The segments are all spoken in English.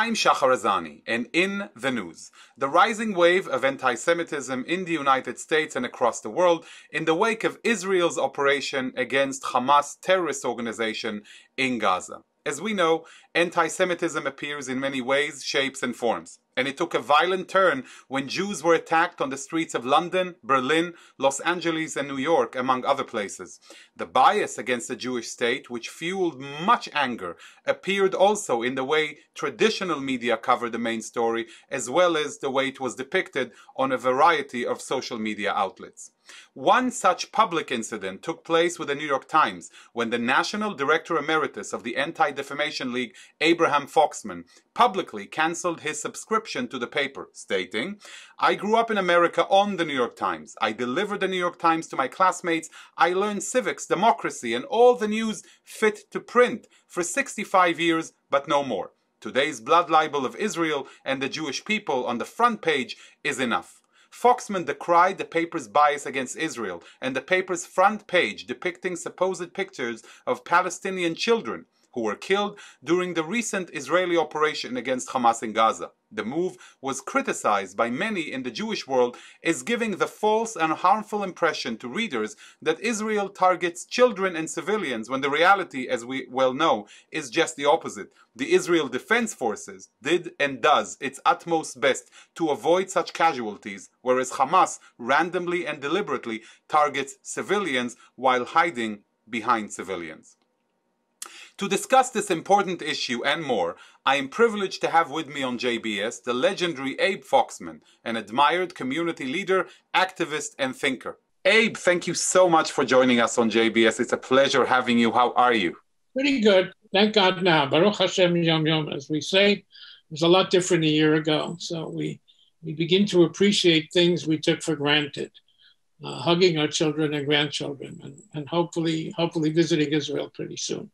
I'm Shahar Azani, and in the news, the rising wave of anti-Semitism in the United States and across the world in the wake of Israel's operation against Hamas terrorist organization in Gaza. As we know, anti-Semitism appears in many ways, shapes and forms. And it took a violent turn when Jews were attacked on the streets of London, Berlin, Los Angeles and New York, among other places. The bias against the Jewish state, which fueled much anger, appeared also in the way traditional media covered the main story, as well as the way it was depicted on a variety of social media outlets. One such public incident took place with the New York Times when the National Director Emeritus of the Anti-Defamation League, Abe Foxman, publicly cancelled his subscription to the paper, stating, "I grew up in America on the New York Times. I delivered the New York Times to my classmates. I learned civics, democracy, and all the news fit to print for 65 years, but no more. Today's blood libel of Israel and the Jewish people on the front page is enough." Foxman decried the paper's bias against Israel and the paper's front page depicting supposed pictures of Palestinian children who were killed during the recent Israeli operation against Hamas in Gaza. The move was criticized by many in the Jewish world as giving the false and harmful impression to readers that Israel targets children and civilians, when the reality, as we well know, is just the opposite. The Israel Defense Forces did and does its utmost best to avoid such casualties, whereas Hamas randomly and deliberately targets civilians while hiding behind civilians. To discuss this important issue and more, I am privileged to have with me on JBS the legendary Abe Foxman, an admired community leader, activist, and thinker. Abe, thank you so much for joining us on JBS. It's a pleasure having you. How are you? Pretty good. Thank God now. Baruch Hashem Yom Yom, as we say. It was a lot different a year ago. So we begin to appreciate things we took for granted. Hugging our children and grandchildren and hopefully visiting Israel pretty soon.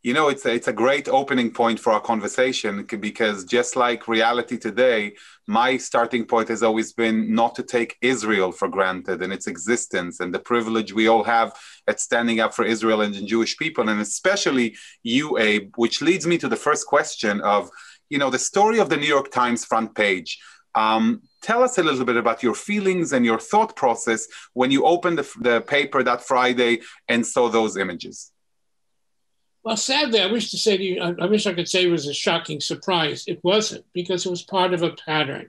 You know, it's a great opening point for our conversation, because just like reality today, my starting point has always been not to take Israel for granted and its existence and the privilege we all have at standing up for Israel and the Jewish people, and especially you, Abe, which leads me to the first question of, you know, the story of the New York Times front page. Tell us a little bit about your feelings and your thought process when you opened the paper that Friday and saw those images. Well, sadly, I wish I could say it was a shocking surprise. It wasn't, because it was part of a pattern.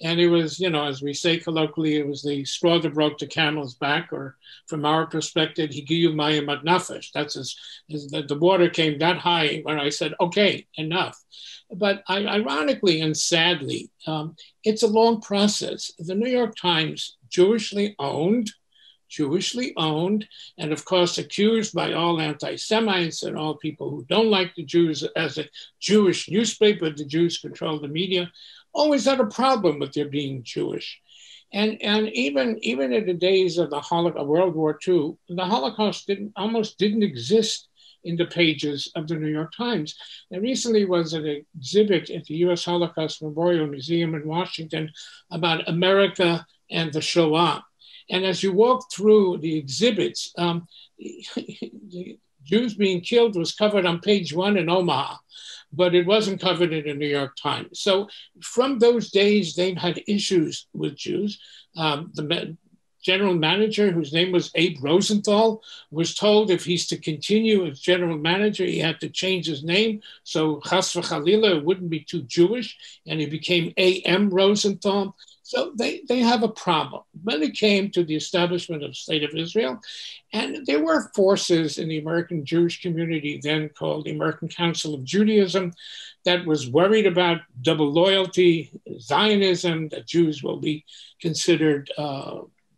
And it was, you know, as we say colloquially, it was the straw that broke the camel's back, or from our perspective, Higiyu Mayim ad Nafesh. That's the water came that high when I said, okay, enough. But ironically and sadly, it's a long process. The New York Times, Jewishly owned, and of course accused by all anti-Semites and all people who don't like the Jews as a Jewish newspaper. The Jews control the media, always had a problem with their being Jewish. And even in the days of the World War II, the Holocaust almost didn't exist in the pages of the New York Times. There recently was an exhibit at the U.S. Holocaust Memorial Museum in Washington about America and the Shoah. And as you walk through the exhibits, the Jews being killed was covered on page 1 in Omaha, but it wasn't covered in the New York Times. So from those days, they've had issues with Jews. The general manager, whose name was Abe Rosenthal, was told if he's to continue as general manager, he had to change his name so Chas v'Chalila wouldn't be too Jewish, and he became A.M. Rosenthal. So they have a problem. When it came to the establishment of the State of Israel, and there were forces in the American Jewish community, then called the American Council of Judaism, that was worried about double loyalty, Zionism, that Jews will be considered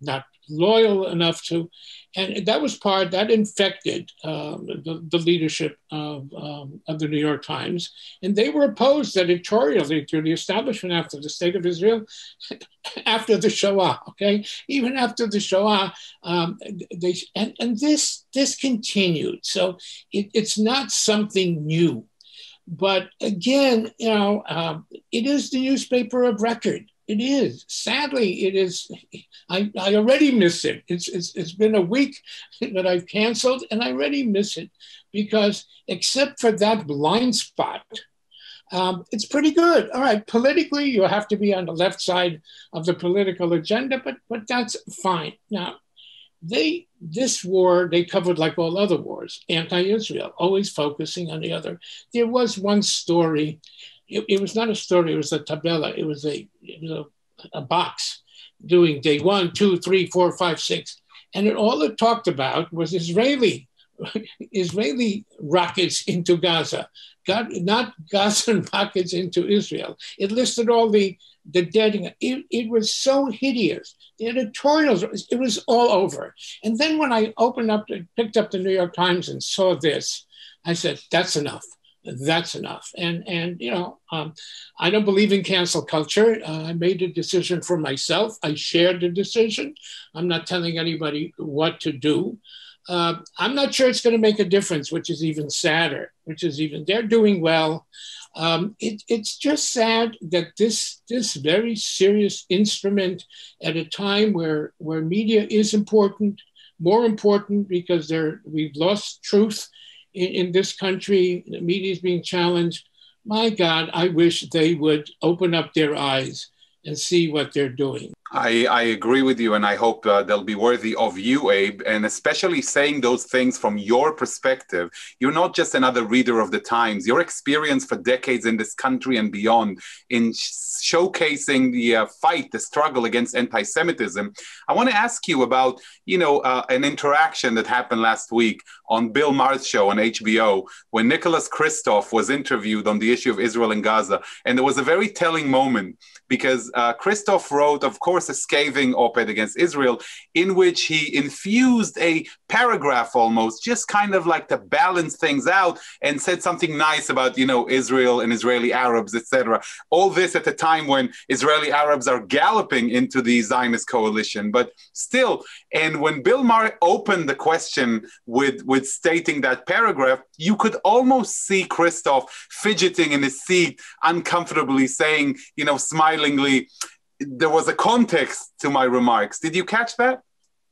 not loyal enough to, and that infected the leadership of the New York Times, and they were opposed editorially to the establishment after the State of Israel, after the Shoah. Okay, even after the Shoah, this continued. So it's not something new, but again, you know, it is the newspaper of record. It is. Sadly, it is. I already miss it. It's been a week that I've canceled, and I already miss it because except for that blind spot, It's pretty good. All right, politically, you have to be on the left side of the political agenda, but that's fine. Now, this war they covered like all other wars, anti-Israel, always focusing on the other. There was one story. It was not a story. It was a tabella. It was a box doing day 1, 2, 3, 4, 5, 6, and all it talked about was Israeli rockets into Gaza, not Gaza rockets into Israel. It listed all the dead. It was so hideous. The editorials, it was all over. And then when I picked up the New York Times and saw this, I said, that's enough. That's enough. And I don't believe in cancel culture. I made a decision for myself. I shared the decision. I'm not telling anybody what to do. I'm not sure it's going to make a difference, which is even sadder, they're doing well. It's just sad that this very serious instrument at a time where media is important, more important because we've lost truth in this country, the media is being challenged. My God, I wish they would open up their eyes and see what they're doing. I agree with you, and I hope they'll be worthy of you, Abe, and especially saying those things from your perspective. You're not just another reader of the Times. Your experience for decades in this country and beyond in showcasing the fight, the struggle against anti-Semitism. I want to ask you about, an interaction that happened last week on Bill Maher's show on HBO when Nicholas Kristof was interviewed on the issue of Israel and Gaza. And there was a very telling moment because Kristof wrote, of course, a scathing op-ed against Israel in which he infused a paragraph almost, just kind of like to balance things out, and said something nice about, Israel and Israeli Arabs, etc. All this at a time when Israeli Arabs are galloping into the Zionist coalition. But still, and when Bill Maher opened the question with stating that paragraph, you could almost see Kristof fidgeting in his seat, uncomfortably saying, smilingly, there was a context to my remarks. Did you catch that?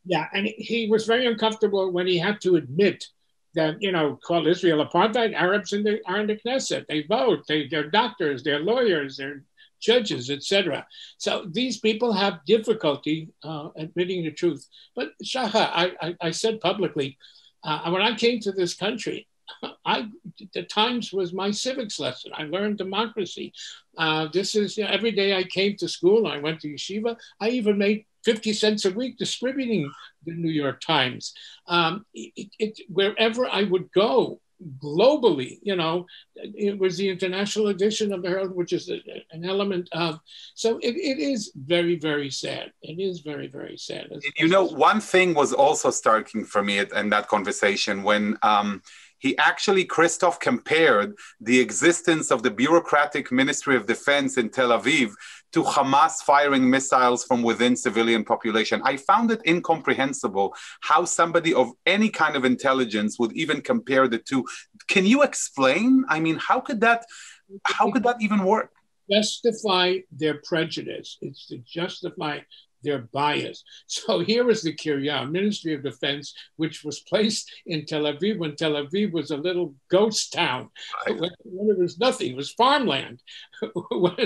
Yeah, and he was very uncomfortable when he had to admit that, call Israel apartheid. Arabs are in the Knesset. They vote. They're doctors. They're lawyers. They're judges, etc. So these people have difficulty admitting the truth. But Shahar, I said publicly, when I came to this country, the Times was my civics lesson. I learned democracy. This is every day I came to school. I went to yeshiva. I even made 50 cents a week distributing the New York Times. Wherever I would go globally, it was the international edition of the Herald, which is an element of. So it is very, very sad. It is very, very sad. One thing was also striking for me in that conversation when Kristof compared the existence of the bureaucratic Ministry of Defense in Tel Aviv to Hamas firing missiles from within civilian population. I found it incomprehensible how somebody of any kind of intelligence would even compare the two. Can you explain? I mean, how could that even work? Justify their prejudice. It's to justify their bias. So here is the Kiryat, Ministry of Defense, which was placed in Tel Aviv when Tel Aviv was a little ghost town. Right. When it was nothing, it was farmland.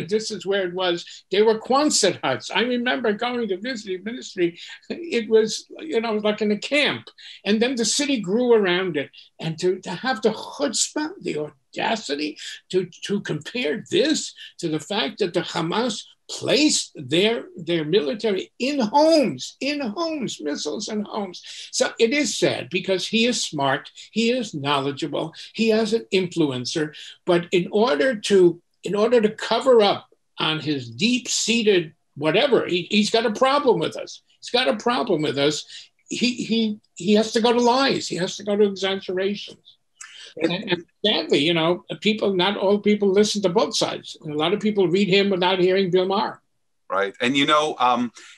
This is where it was. They were Quonset huts. I remember going to visit the ministry. It was, like in a camp. And then the city grew around it. And to have the chutzpah, the audacity to compare this to the fact that the Hamas placed their military in homes, missiles in homes. So it is sad because he is smart, he is knowledgeable, he has an influencer, but in order to cover up on his deep-seated whatever, he's got a problem with us. He has to go to lies. He has to go to exaggerations. And sadly, not all people listen to both sides. And a lot of people read him without hearing Bill Maher. Right. And,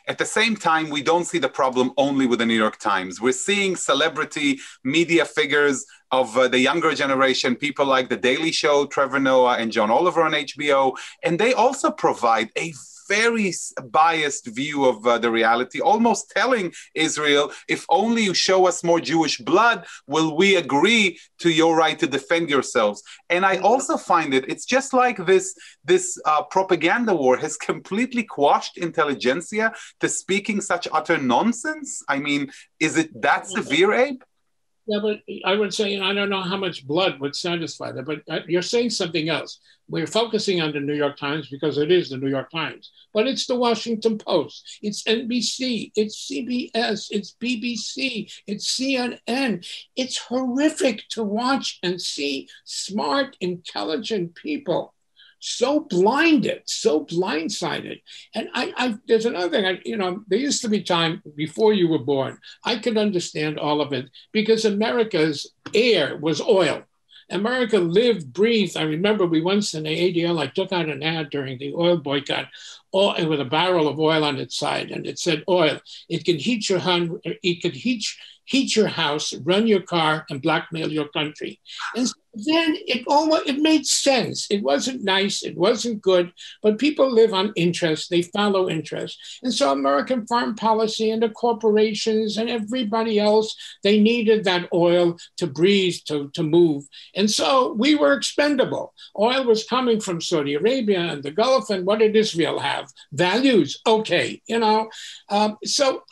at the same time, we don't see the problem only with the New York Times. We're seeing celebrity media figures of the younger generation, people like The Daily Show, Trevor Noah and John Oliver on HBO. And they also provide a very biased view of the reality, almost telling Israel, if only you show us more Jewish blood, will we agree to your right to defend yourselves. And I also find it's just like this propaganda war has completely quashed intelligentsia to speaking such utter nonsense. I mean, is it that severe, Abe? Yeah, but I would say, and I don't know how much blood would satisfy that, but you're saying something else. We're focusing on the New York Times because it is the New York Times, but it's the Washington Post, it's NBC, it's CBS, it's BBC, it's CNN. It's horrific to watch and see smart, intelligent people so blinded, so blindsided. And there's another thing, there used to be time before you were born, I could understand all of it because America's air was oil. America lived, breathed. I remember we once in the ADL, I took out an ad during the oil boycott, with a barrel of oil on its side, and it said oil. It can heat your home, it could heat your house, run your car, and blackmail your country. And then it made sense. It wasn't nice, it wasn't good, but people live on interest, they follow interest. And so American foreign policy and the corporations and everybody else, they needed that oil to breathe, to move. And so we were expendable. Oil was coming from Saudi Arabia and the Gulf, and what did Israel have? Values, okay, so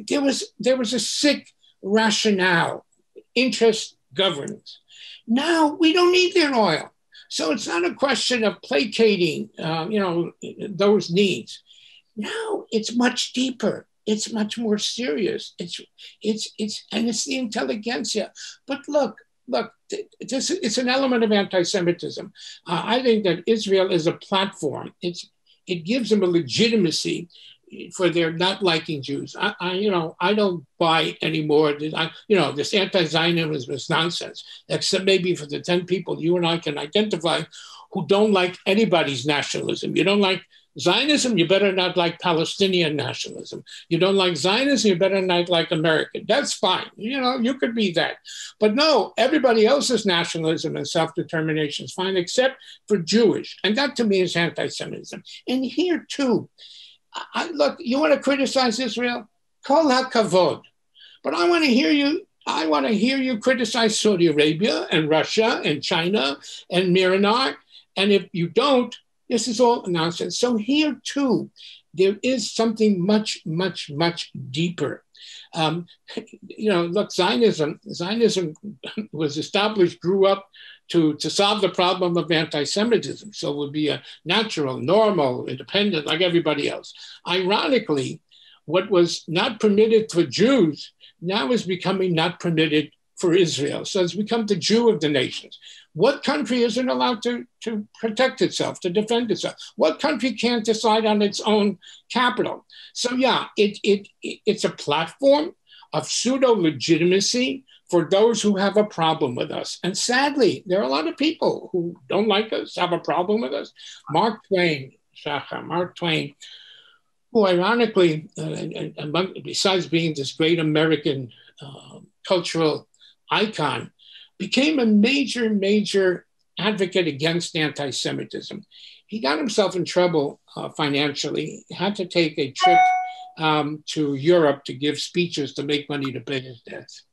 there was a sick rationale, interest governs. Now we don't need their oil. So it's not a question of placating, those needs. Now it's much deeper. It's much more serious. It's the intelligentsia. But look, it's an element of anti-Semitism. I think that Israel is a platform. It gives them a legitimacy for their not liking Jews. I don't buy anymore. This anti-Zionism is nonsense, except maybe for the 10 people you and I can identify who don't like anybody's nationalism. You don't like Zionism, you better not like Palestinian nationalism. You don't like Zionism, you better not like American. That's fine. You could be that. But no, everybody else's nationalism and self-determination is fine, except for Jewish. And that to me is anti-Semitism. And here too, look, you want to criticize Israel? Kol hakavod. But I want to hear you criticize Saudi Arabia and Russia and China and Myanmar. And if you don't, this is all nonsense. So here too, there is something much, much, much deeper. Look, Zionism was established, grew up to solve the problem of anti-Semitism. So it would be a natural, normal, independent, like everybody else. Ironically, what was not permitted for Jews now is becoming not permitted for Israel. So it's become the Jew of the nations. What country isn't allowed to protect itself, to defend itself? What country can't decide on its own capital? So yeah, it's a platform of pseudo-legitimacy for those who have a problem with us. And sadly, there are a lot of people who don't like us, have a problem with us. Mark Twain, who ironically, besides being this great American cultural icon, became a major, major advocate against anti-Semitism. He got himself in trouble financially. He had to take a trip to Europe to give speeches to make money to pay his debts.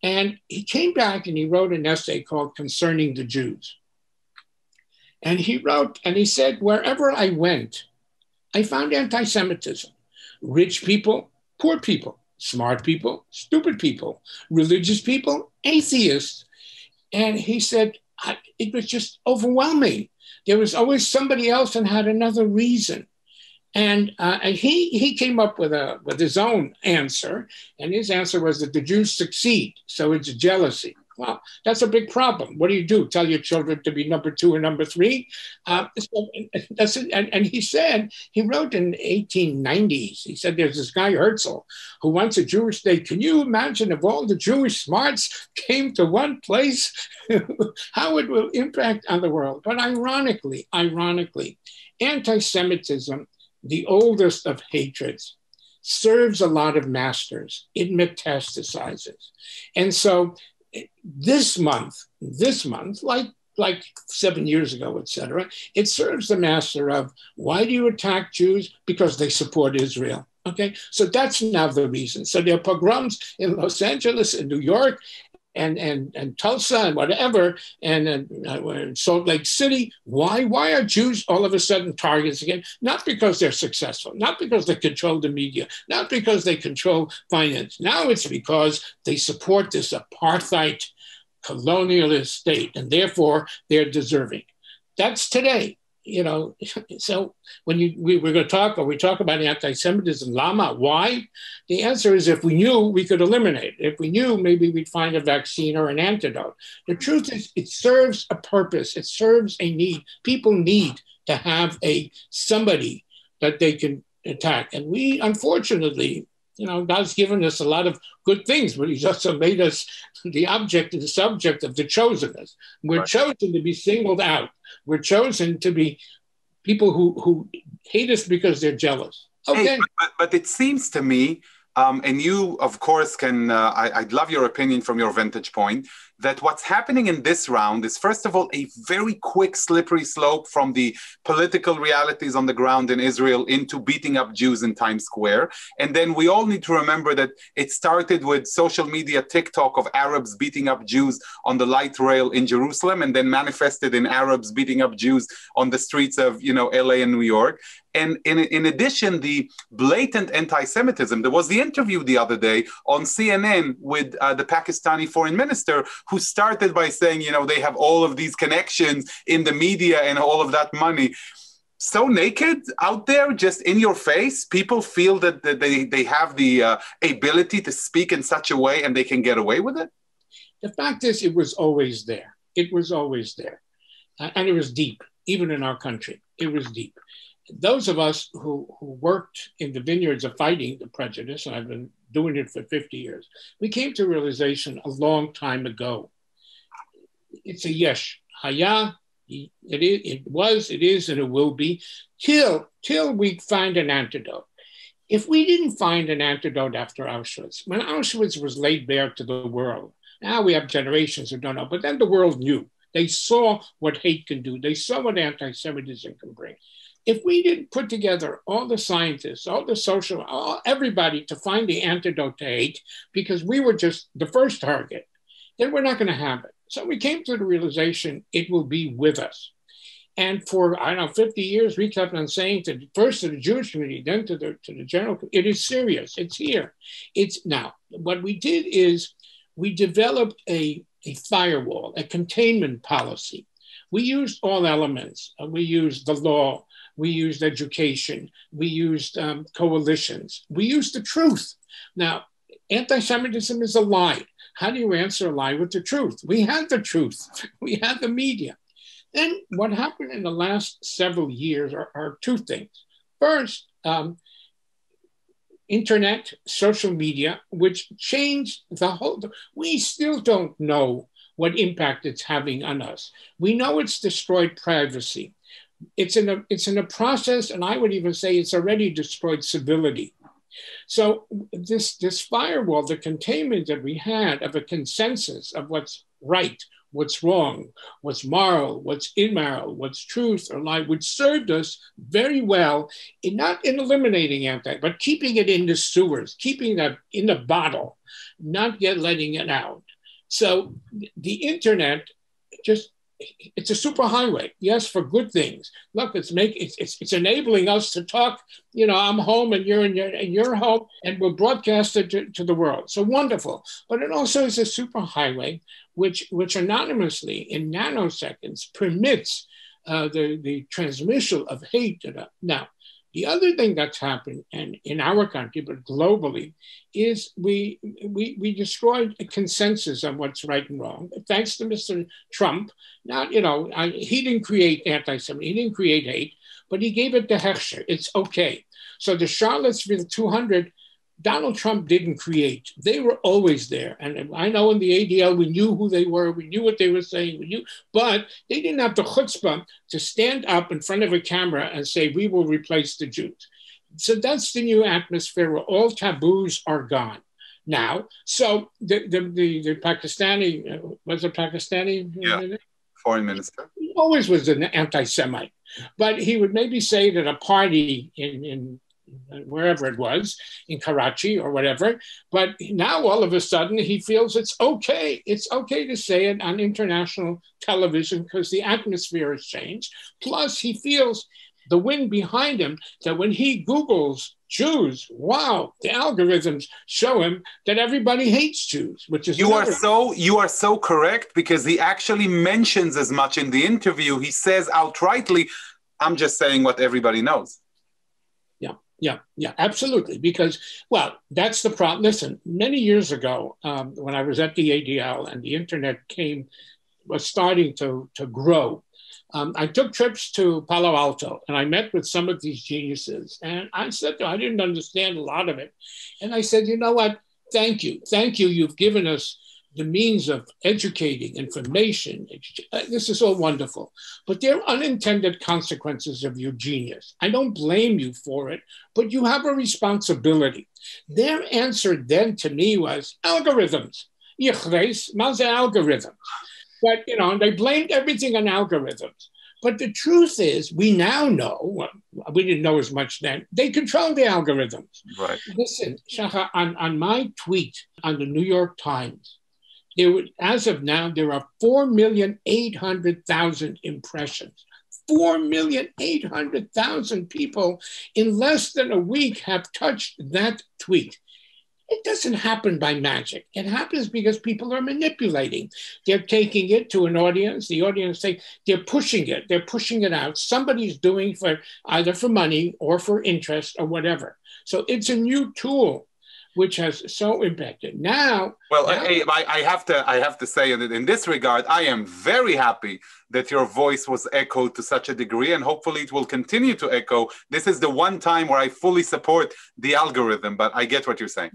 And he came back and he wrote an essay called Concerning the Jews. And he said, wherever I went, I found anti-Semitism. Rich people, poor people, smart people, stupid people, religious people, atheists. And he said, it was just overwhelming. There was always somebody else and had another reason. And he came up with his own answer. And his answer was that the Jews succeed. So it's jealousy. Well, that's a big problem. What do? Tell your children to be number 2 or number 3? And he said, he wrote in the 1890s, he said, there's this guy Herzl who wants a Jewish state. Can you imagine if all the Jewish smarts came to one place, how it will impact on the world? But ironically, anti-Semitism, the oldest of hatreds, serves a lot of masters. It metastasizes. And so this month, like like 7 years ago, etc. It serves the master of, why do you attack Jews? Because they support Israel. Okay, so that's now the reason. So there are pogroms in Los Angeles and New York and Tulsa and whatever, and Salt Lake City. Why are Jews all of a sudden targets again? Not because they're successful, not because they control the media, not because they control finance. Now it's because they support this apartheid colonialist state, and therefore they're deserving. That's today. So when we're going to talk, or we talk about anti-Semitism, Lama, why? The answer is, if we knew, we could eliminate it. If we knew, maybe we'd find a vaccine or an antidote. The truth is, it serves a purpose. It serves a need. People need to have somebody that they can attack. And we, unfortunately, God's given us a lot of good things, but he's also made us the object and the subject of the chosenness. We're right. Chosen to be singled out. We're chosen to be people who hate us because they're jealous. Okay. Hey, but it seems to me, and you, of course, can, I'd love your opinion from your vantage point, that what's happening in this round is, first of all, a very quick, slippery slope from the political realities on the ground in Israel into beating up Jews in Times Square. And then we all need to remember that it started with social media TikTok of Arabs beating up Jews on the light rail in Jerusalem, and then manifested in Arabs beating up Jews on the streets of, LA and New York. And in addition, the blatant anti-Semitism. There was the interview the other day on CNN with the Pakistani foreign minister, who started by saying, they have all of these connections in the media and all of that money. So naked out there, just in your face, people feel that they have the ability to speak in such a way and they can get away with it? The fact is, it was always there. It was always there. And it was deep, even in our country. It was deep. Those of us who worked in the vineyards of fighting the prejudice, and I've been doing it for 50 years, we came to a realization a long time ago. It's a yesh, haya, it was, it is, and it will be, till we find an antidote. If we didn't find an antidote after Auschwitz, when Auschwitz was laid bare to the world, now we have generations who don't know, but then the world knew. They saw what hate can do. They saw what anti-Semitism can bring. If we didn't put together all the scientists, all the everybody to find the antidote to hate, because we were just the first target, then we're not going to have it. So we came to the realization it will be with us. And for, 50 years, we kept on saying first to the Jewish community, then to the general community, it is serious. It's here. It's now. What we did is we developed a firewall, a containment policy. We used all elements. We used the law. We used education. We used coalitions. We used the truth. Now, anti-Semitism is a lie. How do you answer a lie with the truth? We had the truth. We had the media. Then what happened in the last several years are two things. First, internet, social media, which changed the whole, we still don't know what impact it's having on us. We know it's destroyed privacy. It's in a process, and I would even say it's already destroyed civility. So this firewall, the containment that we had of a consensus of what's right, what's wrong, what's moral, what's immoral, what's truth or lie, which served us very well not in eliminating but keeping it in the sewers, keeping that in the bottle, not letting it out. So the internet it's a superhighway, yes, for good things. Look, it's enabling us to talk. I'm home and you're in your home, and we'll broadcast it to the world. So wonderful. But it also is a superhighway, which anonymously in nanoseconds permits the transmission of hate. Now, the other thing that's happened, and in our country, but globally, is we destroyed a consensus on what's right and wrong. Thanks to Mr. Trump. Now, he didn't create anti-Semitism, he didn't create hate, but he gave it the hechsher. It's okay. So the Charlottesville 200, Donald Trump didn't create. They were always there. And I know in the ADL, we knew who they were. We knew what they were saying. But they didn't have the chutzpah to stand up in front of a camera and say, we will replace the Jews. So that's the new atmosphere where all taboos are gone now. So the Pakistani, was it Pakistani? Yeah. foreign minister. He always was an anti-Semite, but he would maybe say it at a party in wherever it was, in Karachi or whatever. But now all of a sudden he feels it's okay. It's okay to say it on international television because the atmosphere has changed. Plus he feels the wind behind him that when he Googles Jews, wow, the algorithms show him that everybody hates Jews, which is you are so correct, because he actually mentions as much in the interview. He says outrightly, I'm just saying what everybody knows. Yeah, absolutely. Because, well, that's the problem. Listen, many years ago, when I was at the ADL and the internet was starting to grow, I took trips to Palo Alto and I met with some of these geniuses. And I said, I didn't understand a lot of it. And I said, you know what? Thank you. You've given us the means of educating, information. This is all wonderful. But there are unintended consequences of your genius. I don't blame you for it, but you have a responsibility. Their answer then to me was algorithms. Algorithms. But, they blamed everything on algorithms. But the truth is, we now know, we didn't know as much then, they control the algorithms. Right. Listen, Shahar, on my tweet on the New York Times, as of now, there are 4,800,000 impressions. 4,800,000 people in less than a week have touched that tweet. It doesn't happen by magic. It happens because people are manipulating. They're taking it to an audience. The audience they're pushing it. They're pushing it out. Somebody's doing either for money or for interest or whatever. So it's a new tool which has so impacted. I have to say that in this regard, I am very happy that your voice was echoed to such a degree, and hopefully it will continue to echo. This is the one time where I fully support the algorithm, but I get what you're saying.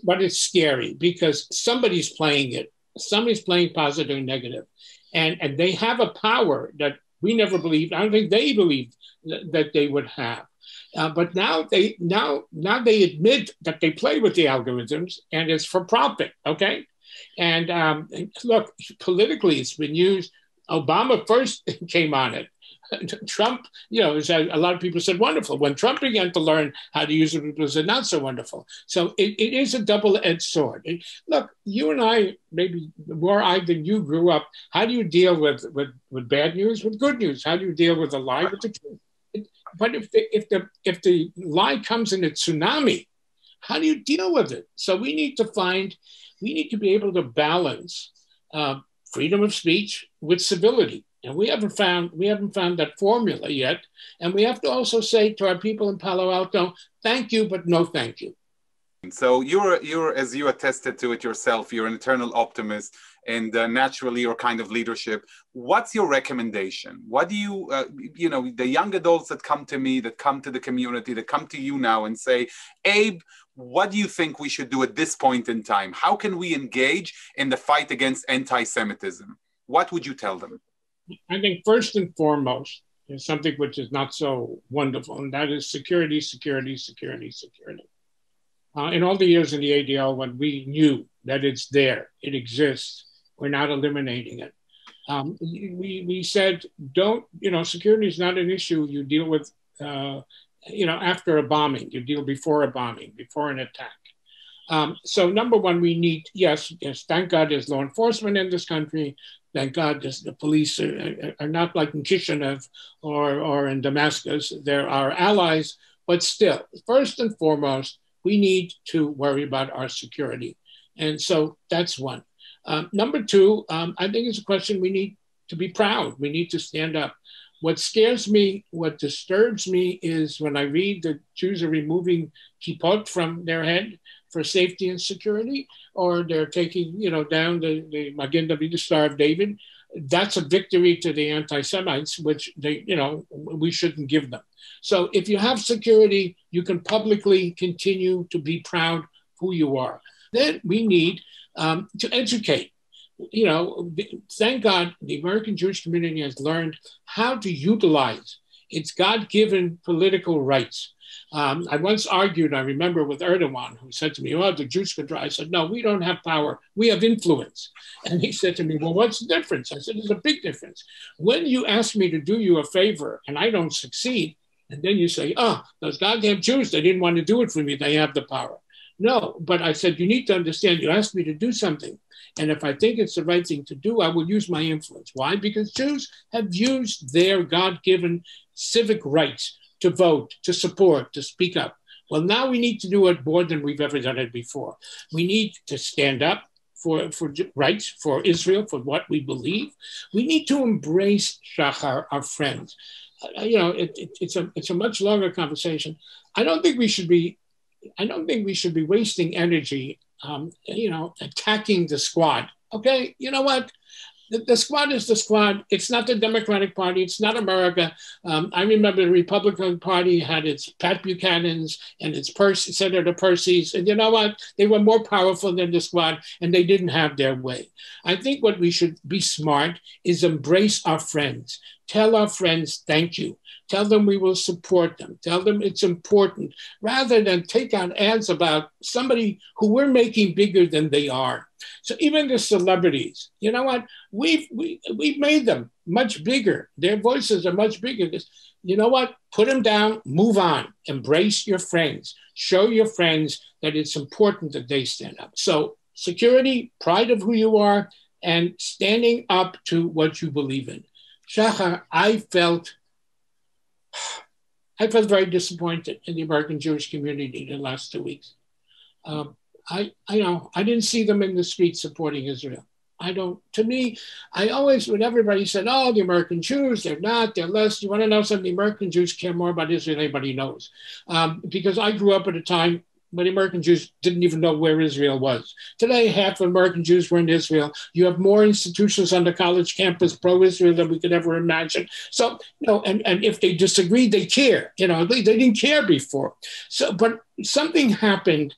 But it's scary because somebody's playing it. Somebody's playing positive and negative. And they have a power that we never believed. I don't think they believed that they would have. But now they admit that they play with the algorithms and it's for profit, okay? And look, politically, it's been used. Obama first came on it. Trump, a lot of people said wonderful. When Trump began to learn how to use it, people said not so wonderful. So it is a double-edged sword. Look, you and I, maybe more I than you, grew up. How do you deal with bad news? With good news? How do you deal with a lie? With the truth? But if the lie comes in a tsunami, how do you deal with it? So we need to be able to balance freedom of speech with civility, and we haven't found that formula yet. And we have to also say to our people in Palo Alto, thank you, but no thank you. So you're as you attested to it yourself, you're an eternal optimist, and naturally your kind of leadership. What's your recommendation? What do you, the young adults that come to me, that come to the community, that come to you now and say, Abe, what do you think we should do at this point in time? How can we engage in the fight against anti-Semitism? What would you tell them? I think first and foremost is something which is not so wonderful, and that is security, security, security, security. In all the years in the ADL, when we knew that it's there, it exists, we're not eliminating it. We said, security is not an issue you deal with, after a bombing. You deal before a bombing, before an attack. So number one, we need, yes, thank God there's law enforcement in this country. Thank God the police are not like in Kishinev or in Damascus. There are allies, but still, first and foremost, we need to worry about our security. And so that's one. Number two, I think it's a question we need to be proud. We need to stand up. What scares me, what disturbs me is when I read that Jews are removing kippot from their head for safety and security, or they're taking, down the Magen David, the Star of David. That's a victory to the anti-Semites, which we shouldn't give them. So if you have security, you can publicly continue to be proud who you are. Then we need to educate. Thank God the American Jewish community has learned how to utilize its God-given political rights. I once argued, I remember, with Erdogan, who said to me, "Oh, the Jews control." I said, "No, we don't have power. We have influence." And he said to me, "Well, what's the difference?" I said, "There's a big difference. When you ask me to do you a favor and I don't succeed, and then you say, oh, those goddamn Jews, they didn't want to do it for me. They have the power." No, but I said, you need to understand, you asked me to do something. And if I think it's the right thing to do, I will use my influence. Why? Because Jews have used their God-given civic rights to vote, to support, to speak up. Well, now we need to do it more than we've ever done it before. We need to stand up for rights, for Israel, for what we believe. We need to embrace Shahar, our friends. It's a much longer conversation. I don't think we should be wasting energy, attacking the squad. Okay, you know what? The squad is the squad. It's not the Democratic Party. It's not America. I remember the Republican Party had its Pat Buchanan's and its Senator Percy's. And you know what? They were more powerful than the squad, and they didn't have their way. I think what we should be smart is embrace our friends. Tell our friends thank you. Tell them we will support them. Tell them it's important, rather than take out ads about somebody who we're making bigger than they are. So even the celebrities, you know what? We've made them much bigger. Their voices are much bigger. You know what? Put them down, move on, embrace your friends. Show your friends that it's important that they stand up. So security, pride of who you are, and standing up to what you believe in. Shahar, I felt very disappointed in the American Jewish community the last 2 weeks. I didn't see them in the streets supporting Israel. To me, when everybody said, oh, the American Jews, they're less. You want to know something? The American Jews care more about Israel than anybody knows. Because I grew up at a time when the American Jews didn't even know where Israel was. Today, half of American Jews were in Israel. You have more institutions on the college campus pro-Israel than we could ever imagine. So, and if they disagree, they care. They didn't care before. So, but something happened.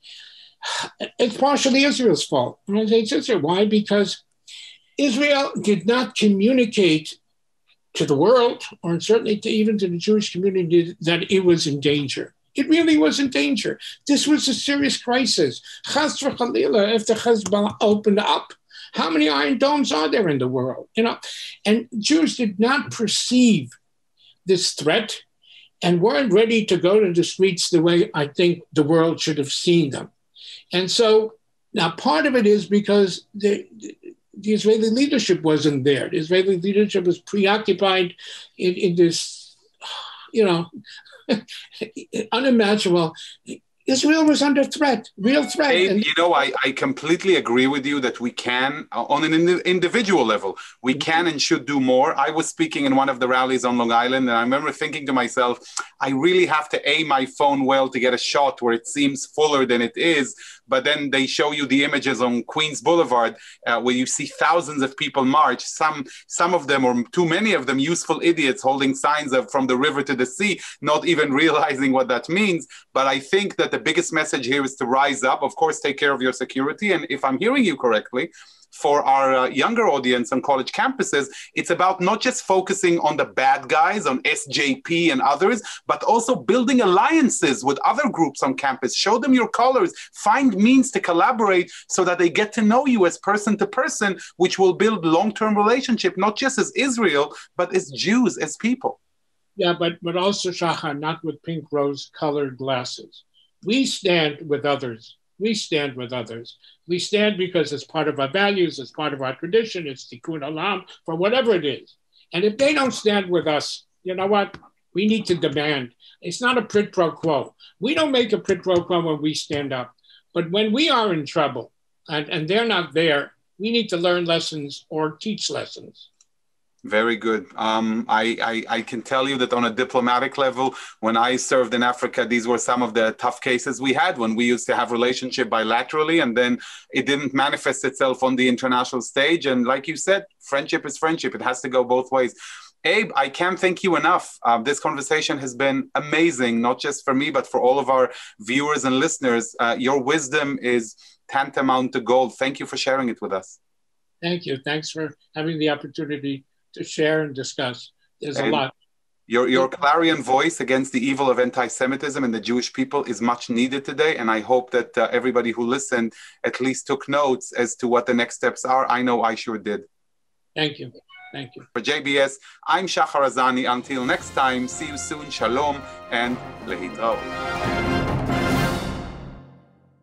It's partially Israel's fault. Why? Because Israel did not communicate to the world, or certainly even to the Jewish community, that it was in danger. It really was in danger. This was a serious crisis. Chas v'chalila, if the Hezbollah opened up, how many Iron Domes are there in the world? And Jews did not perceive this threat and weren't ready to go to the streets the way I think the world should have seen them. And so now part of it is because the Israeli leadership wasn't there. The Israeli leadership was preoccupied in this, unimaginable. Israel was under threat, real threat. Abe, I completely agree with you that we can, on an individual level, we can and should do more. I was speaking in one of the rallies on Long Island, and I remember thinking to myself, I really have to aim my phone well to get a shot where it seems fuller than it is. But then they show you the images on Queens Boulevard where you see thousands of people march, some of them, or too many of them, useful idiots holding signs of from the river to the sea, not even realizing what that means. But I think that the biggest message here is to rise up, of course, take care of your security. And if I'm hearing you correctly, for our younger audience on college campuses, it's about not just focusing on the bad guys, on SJP and others, but also building alliances with other groups on campus. Show them your colors, find means to collaborate so that they get to know you as person to person, which will build long-term relationship, not just as Israel, but as Jews, as people. Yeah, but also, Shahar, not with pink rose-colored glasses. We stand with others. We stand with others. We stand because it's part of our values, it's part of our tradition, it's tikkun olam, for whatever it is. And if they don't stand with us, you know what? We need to demand. It's not a quid pro quo. We don't make a quid pro quo when we stand up. But when we are in trouble and they're not there, we need to learn lessons or teach lessons. Very good. I can tell you that on a diplomatic level, when I served in Africa, these were some of the tough cases we had when we used to have relationship bilaterally, and then it didn't manifest itself on the international stage. And like you said, friendship is friendship. It has to go both ways. Abe, I can't thank you enough. This conversation has been amazing, not just for me, but for all of our viewers and listeners. Your wisdom is tantamount to gold. Thank you for sharing it with us. Thank you. Thanks for having the opportunity to share and discuss. There's a lot. Your clarion voice against the evil of anti-Semitism and the Jewish people is much needed today, and I hope that everybody who listened at least took notes as to what the next steps are. I know I sure did. Thank you. Thank you. For JBS, I'm Shahar Azani. Until next time, see you soon. Shalom and lehitraot.